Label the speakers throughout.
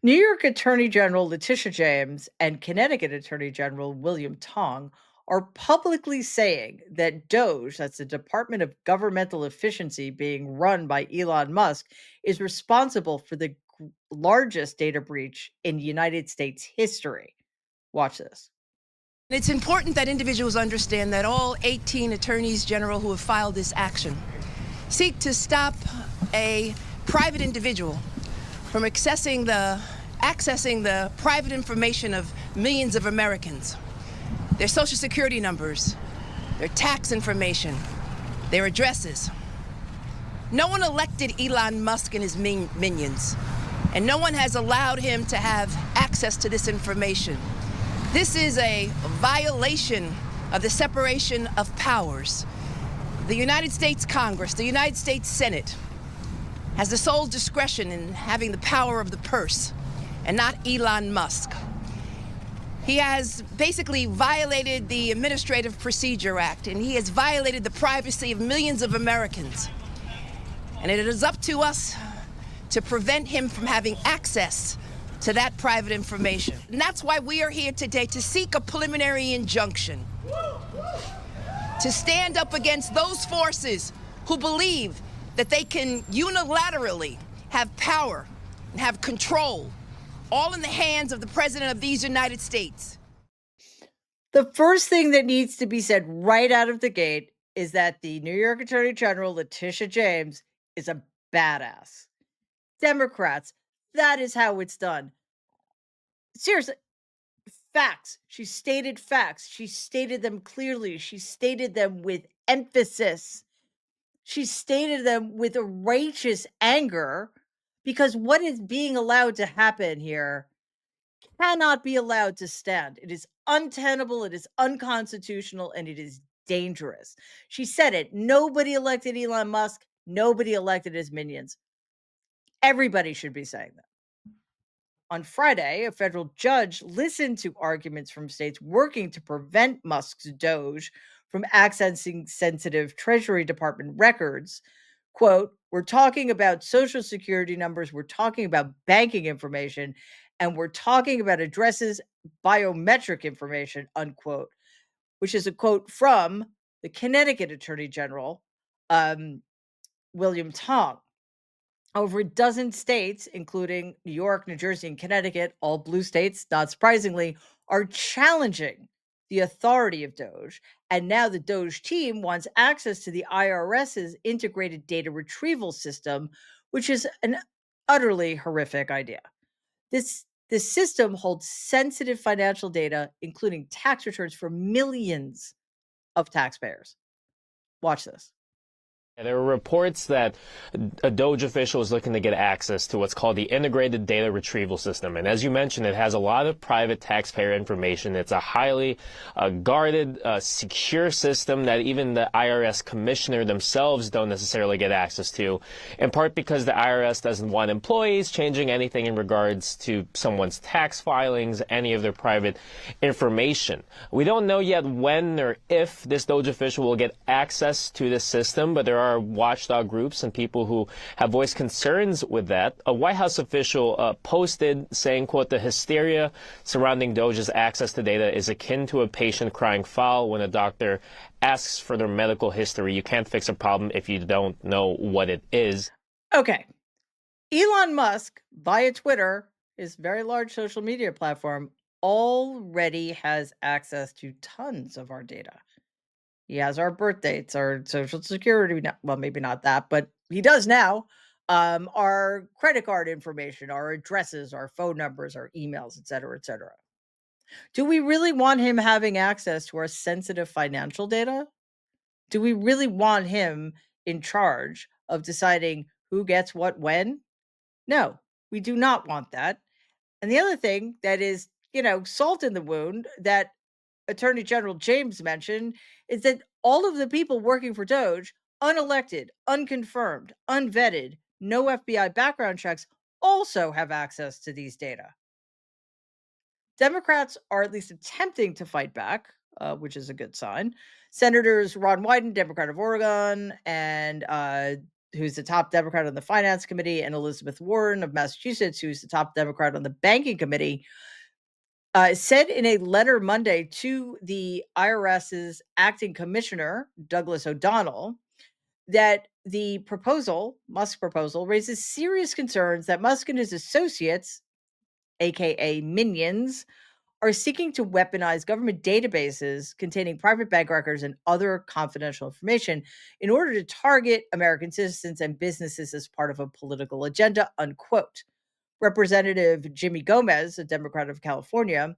Speaker 1: New York Attorney General Letitia James and Connecticut Attorney General William Tong are publicly saying that Doge, that's the Department of Governmental Efficiency being run by Elon Musk, is responsible for the largest data breach in United States history. Watch this.
Speaker 2: It's important that individuals understand that all 18 attorneys general who have filed this action seek to stop a private individual from accessing the private information of millions of Americans, their social security numbers, their tax information, their addresses. No one elected Elon Musk and his minions, and no one has allowed him to have access to this information. This is a violation of the separation of powers. The United States Congress, the United States Senate, has the sole discretion in having the power of the purse, and not Elon Musk. He has basically violated the Administrative Procedure Act, and he has violated the privacy of millions of Americans. And it is up to us to prevent him from having access to that private information. And that's why we are here today, to seek a preliminary injunction, to stand up against those forces who believe that they can unilaterally have power and have control, all in the hands of the President of these United States.
Speaker 1: The first thing that needs to be said right out of the gate is that the New York Attorney General, Letitia James, is a badass. Democrats, that is how it's done. Seriously, facts. She stated facts. She stated them clearly. She stated them with emphasis. She stated them with a righteous anger, because what is being allowed to happen here cannot be allowed to stand. It is untenable, it is unconstitutional, and it is dangerous. She said it. Nobody elected Elon Musk. Nobody elected his minions. Everybody should be saying that. On Friday, a federal judge listened to arguments from states working to prevent Musk's Doge from accessing sensitive Treasury Department records. Quote, we're talking about social security numbers, we're talking about banking information, and we're talking about addresses, biometric information, unquote, which is a quote from the Connecticut Attorney General, William Tong. Over a dozen states, including New York, New Jersey, and Connecticut, all blue states, not surprisingly, are challenging the authority of Doge. And now the Doge team wants access to the IRS's integrated data retrieval system, which is an utterly horrific idea. This system holds sensitive financial data, including tax returns for millions of taxpayers. Watch this.
Speaker 3: There were reports that a Doge official is looking to get access to what's called the Integrated Data Retrieval System. And as you mentioned, it has a lot of private taxpayer information. It's a highly guarded, secure system that even the IRS commissioner themselves don't necessarily get access to, in part because the IRS doesn't want employees changing anything in regards to someone's tax filings, any of their private information. We don't know yet when or if this Doge official will get access to this system, but there are watchdog groups and people who have voiced concerns with that. A White House official posted saying, quote, the hysteria surrounding Doge's access to data is akin to a patient crying foul when a doctor asks for their medical history. You can't fix a problem if you don't know what it is.
Speaker 1: Okay. Elon Musk, via Twitter, his very large social media platform, already has access to tons of our data. He has our birth dates, our social security. Well, maybe not that, but he does now. Our credit card information, our addresses, our phone numbers, our emails, et cetera, et cetera. Do we really want him having access to our sensitive financial data? Do we really want him in charge of deciding who gets what when? No, we do not want that. And the other thing that is, salt in the wound that Attorney General James mentioned is that all of the people working for Doge, unelected, unconfirmed, unvetted, no FBI background checks, also have access to these data. Democrats are at least attempting to fight back, which is a good sign. Senators Ron Wyden, Democrat of Oregon, and who's the top Democrat on the Finance Committee, and Elizabeth Warren of Massachusetts, who's the top Democrat on the Banking Committee, said in a letter Monday to the IRS's acting commissioner, Douglas O'Donnell, that the proposal, Musk proposal, raises serious concerns that Musk and his associates, aka minions, are seeking to weaponize government databases containing private bank records and other confidential information in order to target American citizens and businesses as part of a political agenda, unquote. Representative Jimmy Gomez, a Democrat of California,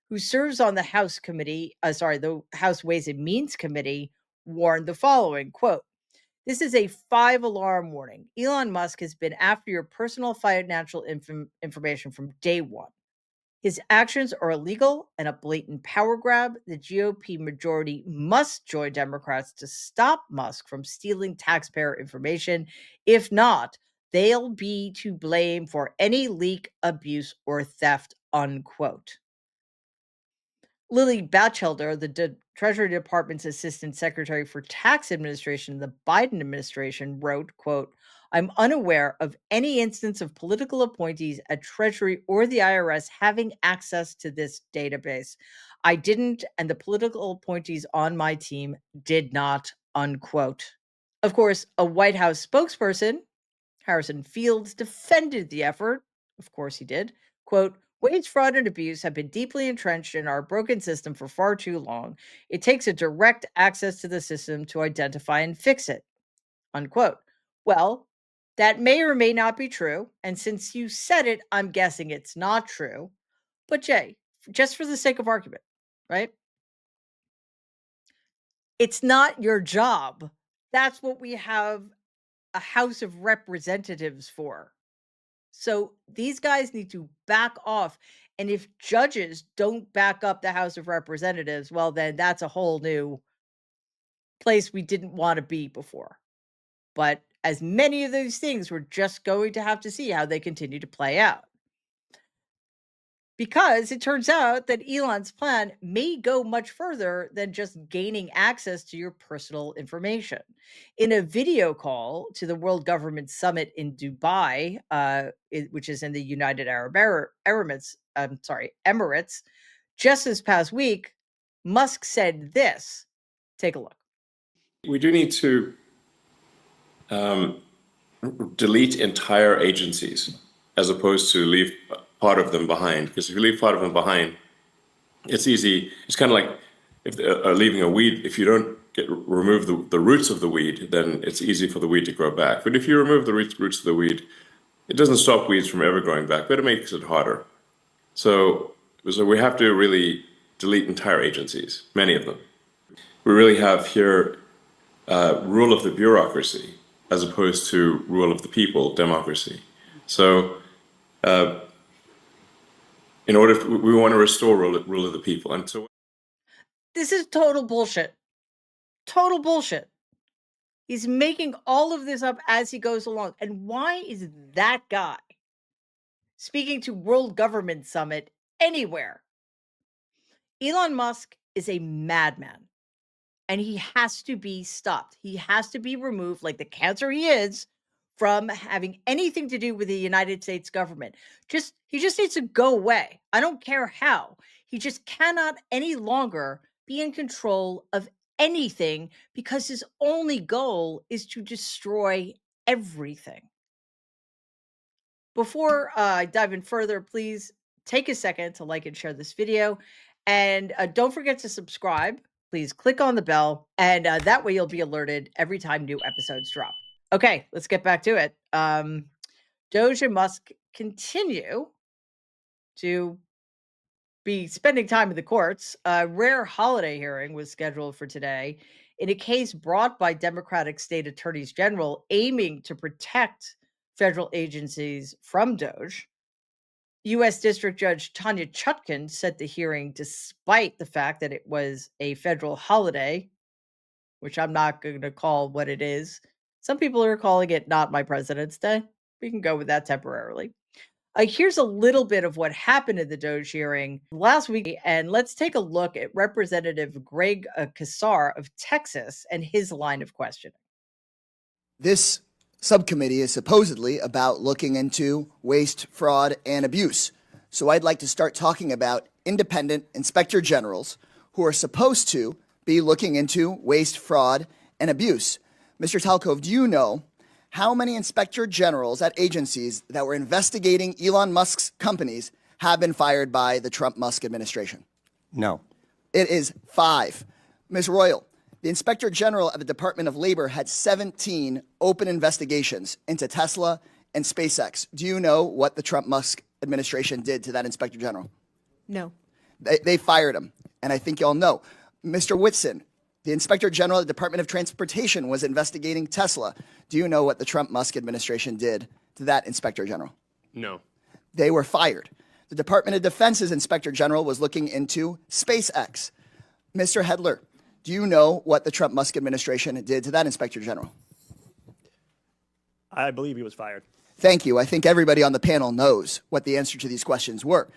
Speaker 1: who serves on the the House Ways and Means Committee, warned the following, quote, "This is a 5-alarm warning. Elon Musk has been after your personal financial information from day one. His actions are illegal and a blatant power grab. The GOP majority must join Democrats to stop Musk from stealing taxpayer information. If not, they'll be to blame for any leak, abuse, or theft," unquote. Lily Batchelder, the Treasury Department's Assistant Secretary for Tax Administration in the Biden administration, wrote, quote, "I'm unaware of any instance of political appointees at Treasury or the IRS having access to this database. I didn't, and the political appointees on my team did not," unquote. Of course, a White House spokesperson, Harrison Fields, defended the effort. Of course he did. Quote, "Wage, fraud, and abuse have been deeply entrenched in our broken system for far too long. It takes a direct access to the system to identify and fix it," unquote. Well, that may or may not be true. And since you said it, I'm guessing it's not true. But Jay, just for the sake of argument, right? It's not your job. That's what we have a House of Representatives for. So these guys need to back off. And if judges don't back up the House of Representatives, well, then that's a whole new place we didn't want to be before. But as many of those things, we're just going to have to see how they continue to play out. Because it turns out that Elon's plan may go much further than just gaining access to your personal information. In a video call to the World Government Summit in Dubai, which is in the United Arab Emirates, just this past week, Musk said this. Take a look.
Speaker 4: We do need to delete entire agencies as opposed to leave part of them behind. Because if you leave part of them behind, it's easy. It's kind of like if leaving a weed. If you don't remove the roots of the weed, then it's easy for the weed to grow back. But if you remove the roots of the weed, it doesn't stop weeds from ever growing back, but it makes it harder. So we have to really delete entire agencies, many of them. We really have here rule of the bureaucracy as opposed to rule of the people, democracy. So in order, we want to restore rule of the people. And so
Speaker 1: this is total bullshit. Total bullshit. He's making all of this up as he goes along. And why is that guy speaking to World Government Summit anywhere? Elon Musk is a madman. And he has to be stopped. He has to be removed, like the cancer he is, from having anything to do with the United States government. He just needs to go away. I don't care how. He just cannot any longer be in control of anything because his only goal is to destroy everything. Before I dive in further, please take a second to like and share this video. And don't forget to subscribe. Please click on the bell, and that way you'll be alerted every time new episodes drop. Okay, let's get back to it. Doge and Musk continue to be spending time in the courts. A rare holiday hearing was scheduled for today in a case brought by Democratic state attorneys general aiming to protect federal agencies from Doge. U.S. District Judge Tanya Chutkan set the hearing despite the fact that it was a federal holiday, which I'm not going to call what it is. Some people are calling it not my President's Day. We can go with that temporarily. Here's a little bit of what happened in the Doge hearing last week, and let's take a look at Representative Greg Casar of Texas and his line of questioning.
Speaker 5: This subcommittee is supposedly about looking into waste, fraud, and abuse. So I'd like to start talking about independent inspector generals who are supposed to be looking into waste, fraud, and abuse. Mr. Talcove, do you know how many inspector generals at agencies that were investigating Elon Musk's companies have been fired by the Trump-Musk administration?
Speaker 6: No.
Speaker 5: It is 5. Ms. Royal, the Inspector General of the Department of Labor had 17 open investigations into Tesla and SpaceX. Do you know what the Trump-Musk administration did to that Inspector General?
Speaker 7: No.
Speaker 5: They fired him, and I think y'all know. Mr. Whitson, the Inspector General of the Department of Transportation was investigating Tesla. Do you know what the Trump-Musk administration did to that Inspector General?
Speaker 3: No.
Speaker 5: They were fired. The Department of Defense's Inspector General was looking into SpaceX. Mr. Hedler, do you know what the Trump-Musk administration did to that Inspector General?
Speaker 6: I believe he was fired.
Speaker 5: Thank you. I think everybody on the panel knows what the answer to these questions were.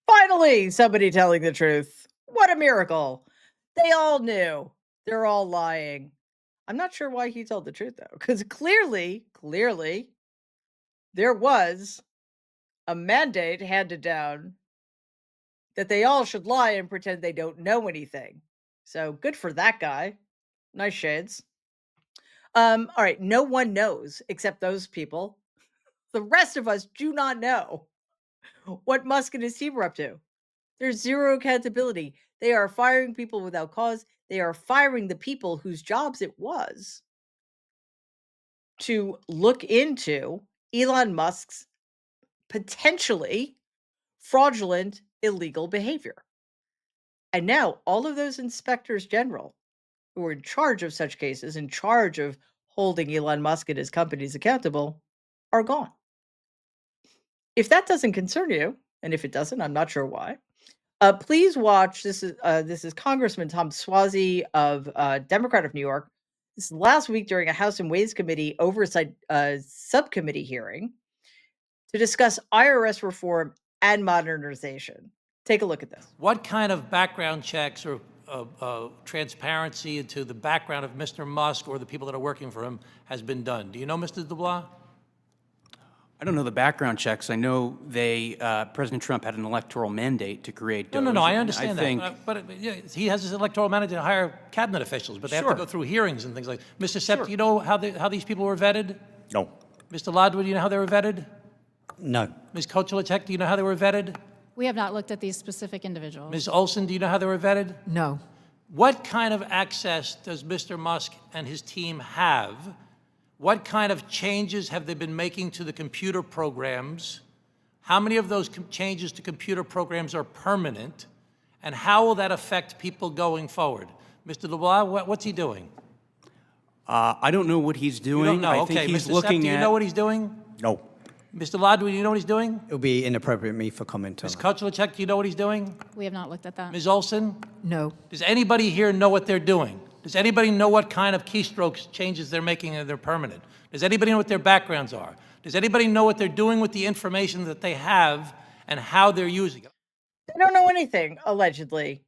Speaker 1: Finally, somebody telling the truth. What a miracle. They all knew. They're all lying. I'm not sure why he told the truth, though, because clearly, there was a mandate handed down that they all should lie and pretend they don't know anything. So good for that guy. Nice shades. All right, no one knows except those people. The rest of us do not know what Musk and his team are up to. There's zero accountability. They are firing people without cause. They are firing the people whose jobs it was to look into Elon Musk's potentially fraudulent, illegal behavior. And now all of those inspectors general who are in charge of such cases, in charge of holding Elon Musk and his companies accountable, are gone. If that doesn't concern you, and if it doesn't, I'm not sure why. Please watch. This is Congressman Tom Suozzi of Democrat of New York. This is last week during a House and Ways Committee oversight subcommittee hearing to discuss IRS reform and modernization. Take a look at this.
Speaker 8: What kind of background checks or transparency into the background of Mr. Musk or the people that are working for him has been done? Do you know, Mr. DeBlanc?
Speaker 9: I don't know the background checks. I know President Trump had an electoral mandate to create Doge.
Speaker 8: No, I understand
Speaker 9: think,
Speaker 8: that. But yeah, he has his electoral mandate to hire cabinet officials, but they have to go through hearings and things like that. Mr. Sepp, do you know how these people were vetted?
Speaker 6: No.
Speaker 8: Mr. Ladwa, do you know how they were vetted?
Speaker 6: No.
Speaker 8: Ms. Kochelecek, do you know how they were vetted?
Speaker 7: We have not looked at these specific individuals.
Speaker 8: Ms. Olson, do you know how they were vetted?
Speaker 2: No.
Speaker 8: What kind of access does Mr. Musk and his team have? What kind of changes have they been making to the computer programs? How many of those changes to computer programs are permanent? And how will that affect people going forward? Mr. LeBlanc, what's he doing?
Speaker 9: I don't know what he's doing.
Speaker 8: You don't know.
Speaker 9: I
Speaker 8: Okay,
Speaker 9: think he's
Speaker 8: Mr.
Speaker 9: looking
Speaker 8: Sepp, do you
Speaker 9: at.
Speaker 8: know what he's doing?
Speaker 6: No.
Speaker 8: Mr. Ladwa, do you know what he's doing?
Speaker 6: It would be inappropriate for me for comment on
Speaker 8: Ms.
Speaker 6: that.
Speaker 8: Kochelecek, do you know what he's doing?
Speaker 7: We have not looked at that.
Speaker 8: Ms. Olson?
Speaker 2: No.
Speaker 8: Does anybody here know what they're doing? Does anybody know what kind of keystrokes changes they're making and they're permanent? Does anybody know what their backgrounds are? Does anybody know what they're doing with the information that they have and how they're using it?
Speaker 1: They don't know anything, allegedly.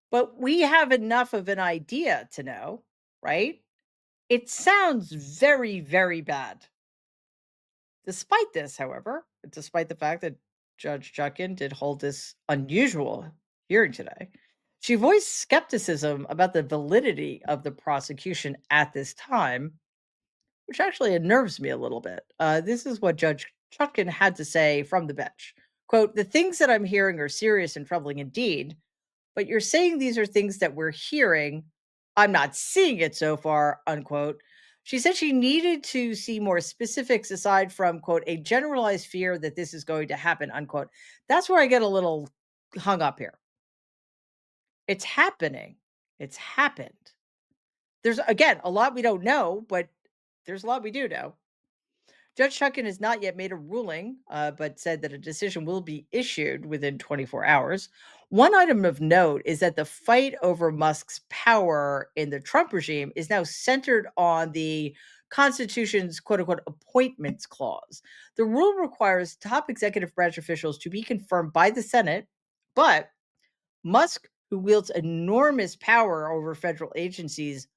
Speaker 1: But we have enough of an idea to know, right? It sounds very, very bad. Despite this, however, despite the fact that Judge Chutkan did hold this unusual hearing today, she voiced skepticism about the validity of the prosecution at this time, which actually unnerves me a little bit. This is what Judge Chutkan had to say from the bench. Quote, "The things that I'm hearing are serious and troubling indeed, but you're saying these are things that we're hearing. I'm not seeing it so far," unquote. She said she needed to see more specifics aside from, quote, "a generalized fear that this is going to happen," unquote. That's where I get a little hung up here. It's happening. It's happened. There's, again, a lot we don't know, but there's a lot we do know. Judge Chutkan has not yet made a ruling, but said that a decision will be issued within 24 hours. One item of note is that the fight over Musk's power in the Trump regime is now centered on the Constitution's quote unquote appointments clause. The rule requires top executive branch officials to be confirmed by the Senate, but Musk, who wields enormous power over federal agencies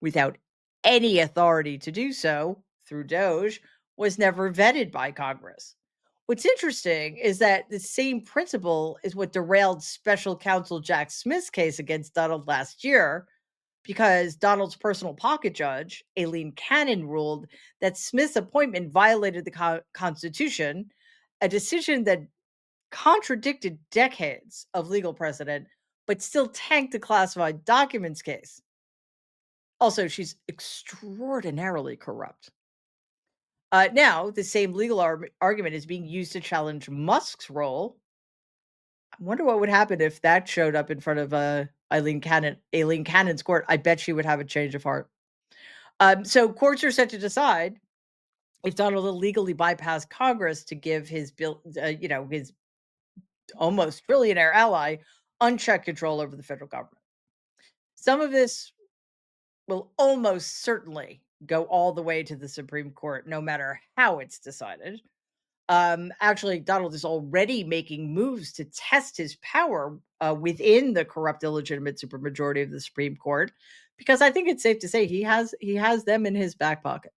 Speaker 1: without any authority to do so through Doge was never vetted by Congress. What's interesting is that the same principle is what derailed special counsel Jack Smith's case against Donald last year, because Donald's personal pocket judge, Aileen Cannon, ruled that Smith's appointment violated the Constitution, a decision that contradicted decades of legal precedent, but still tanked the classified documents case. Also, she's extraordinarily corrupt. Now, the same legal argument is being used to challenge Musk's role. I wonder what would happen if that showed up in front of Aileen Cannon's court. I bet she would have a change of heart. So courts are set to decide if Donald illegally bypassed Congress to give his his almost trillionaire ally unchecked control over the federal government. Some of this will almost certainly go all the way to the Supreme Court, no matter how it's decided. Actually, Donald is already making moves to test his power within the corrupt, illegitimate supermajority of the Supreme Court, because I think it's safe to say he has them in his back pocket.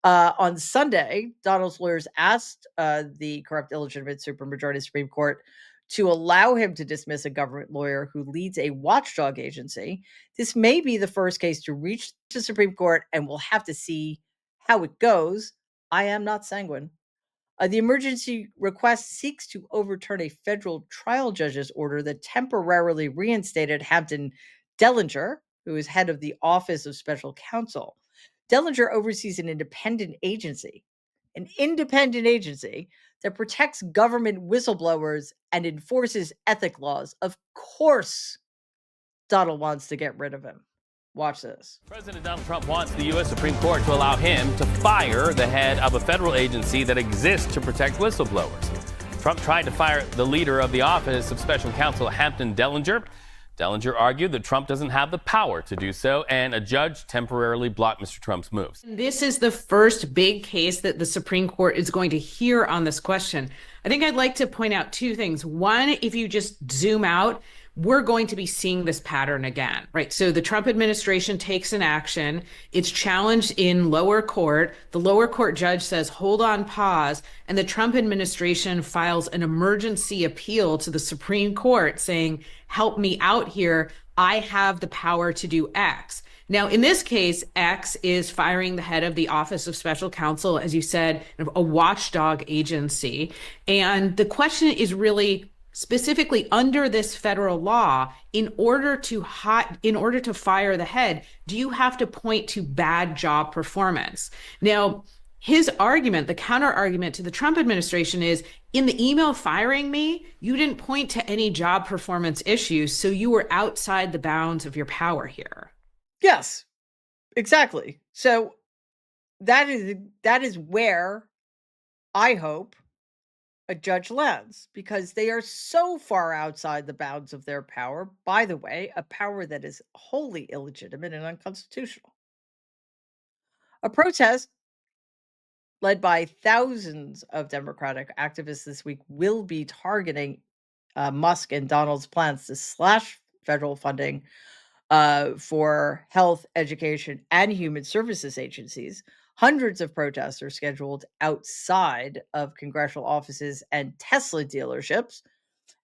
Speaker 1: On Sunday, Donald's lawyers asked the corrupt, illegitimate supermajority of the Supreme Court to allow him to dismiss a government lawyer who leads a watchdog agency. This may be the first case to reach the Supreme Court, and we'll have to see how it goes. I am not sanguine. The emergency request seeks to overturn a federal trial judge's order that temporarily reinstated Hampton Dellinger, who is head of the Office of Special Counsel. Dellinger oversees an independent agency that protects government whistleblowers and enforces ethic laws. Of course, Donald wants to get rid of him. Watch this.
Speaker 10: President Donald Trump wants the U.S. Supreme Court to allow him to fire the head of a federal agency that exists to protect whistleblowers. Trump tried to fire the leader of the Office of Special Counsel, Hampton Dellinger. Dellinger argued that Trump doesn't have the power to do so, and a judge temporarily blocked Mr. Trump's moves.
Speaker 11: This is the first big case that the Supreme Court is going to hear on this question. I think I'd like to point out two things. One, if you just zoom out, we're going to be seeing this pattern again, right? So the Trump administration takes an action. It's challenged in lower court. The lower court judge says, hold on, pause. And the Trump administration files an emergency appeal to the Supreme Court saying, help me out here. I have the power to do X. Now, in this case, X is firing the head of the Office of Special Counsel, as you said, a watchdog agency. And the question is really, specifically under this federal law, in order to fire the head, do you have to point to bad job performance? Now, his argument, the counter argument to the Trump administration is, in the email firing me, you didn't point to any job performance issues, so you were outside the bounds of your power here.
Speaker 1: Yes, exactly. So that is where I hope a judge lands, because they are so far outside the bounds of their power. By the way, a power that is wholly illegitimate and unconstitutional. A protest led by thousands of Democratic activists this week will be targeting Musk and Donald's plans to slash federal funding for health, education, and human services agencies. Hundreds of protests are scheduled outside of congressional offices and Tesla dealerships.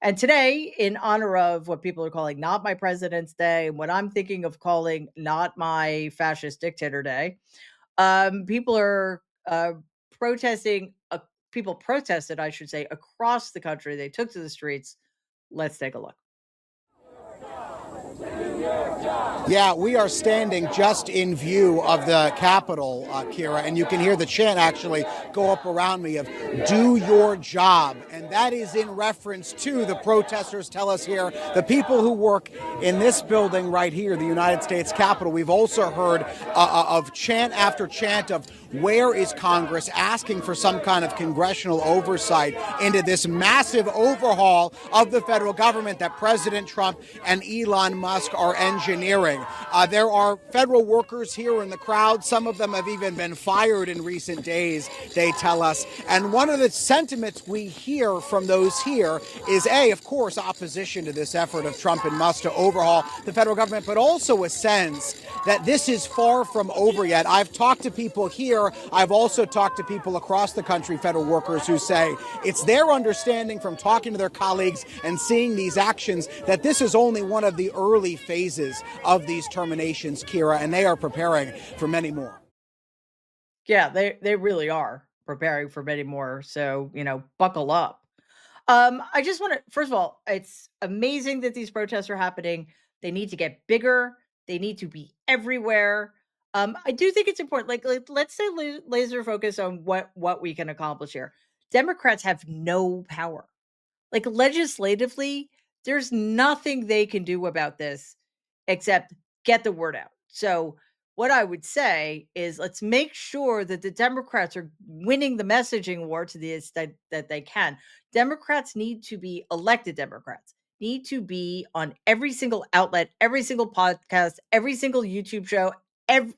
Speaker 1: And today, in honor of what people are calling Not My President's Day, and what I'm thinking of calling Not My Fascist Dictator Day, people are protesting. People protested, I should say, across the country. They took to the streets. Let's take a look.
Speaker 12: Yeah, we are standing just in view of the Capitol, Kira, and you can hear the chant actually go up around me of "Do your job," and that is in reference to the protesters tell us here, the people who work in this building right here, the United States Capitol. We've also heard of chant after chant of where is Congress asking for some kind of congressional oversight into this massive overhaul of the federal government that President Trump and Elon Musk are engineering. There are federal workers here in the crowd. Some of them have even been fired in recent days, they tell us. And one of the sentiments we hear from those here is, of course, opposition to this effort of Trump and Musk to overhaul the federal government, but also a sense that this is far from over yet. I've talked to people here. I've also talked to people across the country, federal workers, who say it's their understanding from talking to their colleagues and seeing these actions that this is only one of the early phases of these terminations, Kira, and they are preparing for many more.
Speaker 1: Yeah, they really are preparing for many more. So, buckle up. I just want to, first of all, it's amazing that these protests are happening. They need to get bigger. They need to be everywhere. I do think it's important. Let's say laser focus on what we can accomplish here. Democrats have no power. Like legislatively, there's nothing they can do about this except get the word out. So, what I would say is let's make sure that the Democrats are winning the messaging war to the extent that they can. Democrats need to be elected Democrats, need to be on every single outlet, every single podcast, every single YouTube show.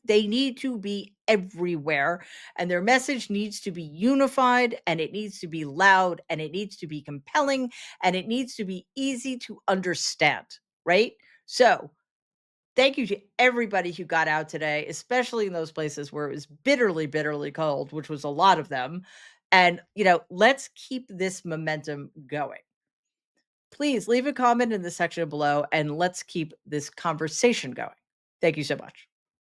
Speaker 1: They need to be everywhere, and their message needs to be unified, and it needs to be loud, and it needs to be compelling, and it needs to be easy to understand, right? So, thank you to everybody who got out today, especially in those places where it was bitterly, bitterly cold, which was a lot of them. And, let's keep this momentum going. Please leave a comment in the section below and let's keep this conversation going. Thank you so much.